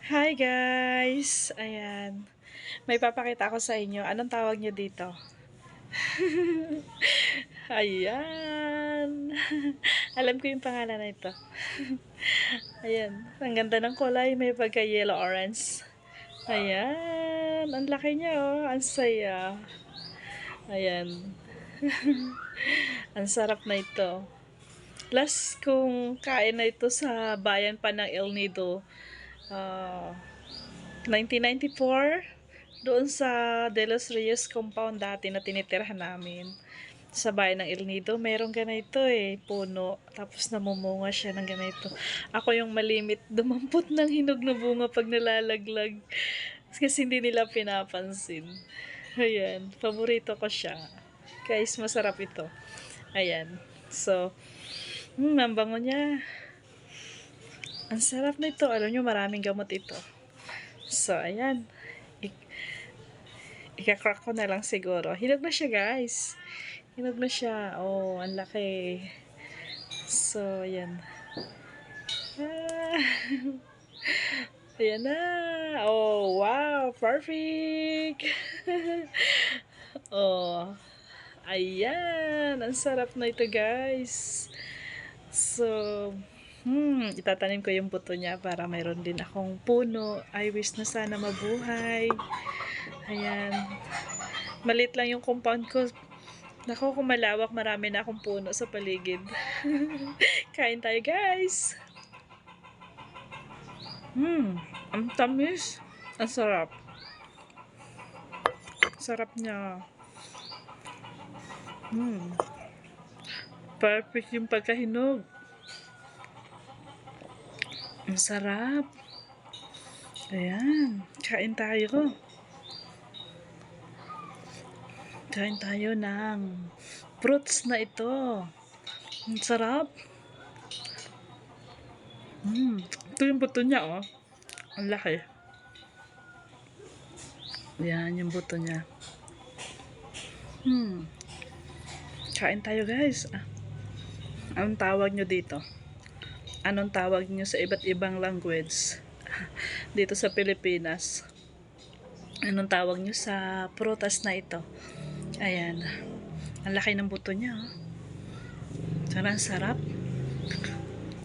Hi guys! Ayan. May papakita ako sa inyo. Anong tawag nyo dito? Ayan. Alam ko yung pangalan na ito. Ayan. Ang ganda ng kulay. May pagka yellow orange. Ayan. Ang laki niya oh. Ang saya. Ayan. Ang sarap na ito. Last kong kain na ito sa bayan pa ng El Nido. 1994 doon sa De Los Rios compound dati na tinitirhan namin sa bayan ng El Nido. Merong ganito puno, tapos namumunga siya ng ganito. Ako yung malimit dumampot ng hinog na bunga pag nalalaglag kasi hindi nila pinapansin. Ayan, paborito ko siya guys, masarap ito. Ayan, so ang bango niya. Ang sarap na ito. Alam nyo, maraming gamot ito. So, ayan. Ika-crack ko na lang siguro. Hinog na siya, guys. Hinog na siya. Oh, ang laki. So, ayan. Ayan na. Oh, wow. Perfect. Oh. Ayan. Ang sarap na ito, guys. So, itatanim ko yung buto niya para mayroon din akong puno. I wish na sana mabuhay. Ayan. Maliit lang yung compound ko. Naku, kung malawak, marami na akong puno sa paligid. Kain tayo, guys. Ang tamis. Ang sarap. Sarap niya. Perfect yung pagkahinog. Ang sarap. Ayan. Kain tayo. Kain tayo ng fruits na ito. Ang sarap. Ito yung buto niya, oh. Ang laki. Ayan yung buto niya. Kain tayo, guys. Anong tawag nyo dito? Anong tawag nyo sa iba't ibang language dito sa Pilipinas? Anong tawag nyo sa prutas na ito? Ayan. Ang laki ng buto niya, oh. Sana ang sarap.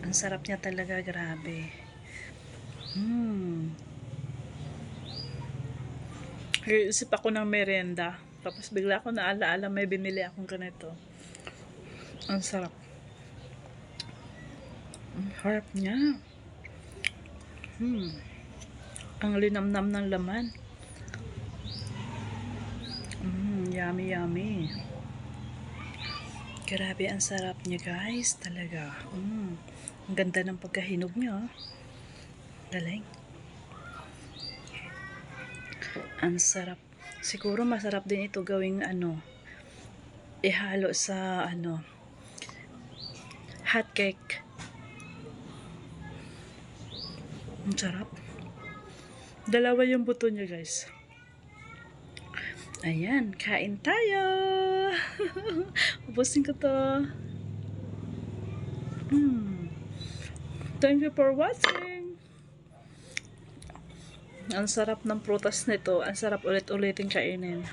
Ang sarap niya talaga, grabe. Isip ako ng merienda. Tapos bigla ako naalaala may binili akong ganito. Ang sarap. Ang harap niya. Ang linamnam ng laman. Yummy, yummy. Grabe, ang sarap niya, guys. Talaga. Ang ganda ng pagkahinog niya. Galing. Ang sarap. Siguro masarap din ito gawing ihalo sa hot cake. Ang sarap. Dalawa yung buto niya, guys. Ayan, kain tayo. Ubusin ko to. Thank you for watching. Ang sarap ng prutas nito. Ang sarap ulit-ulitin kainin.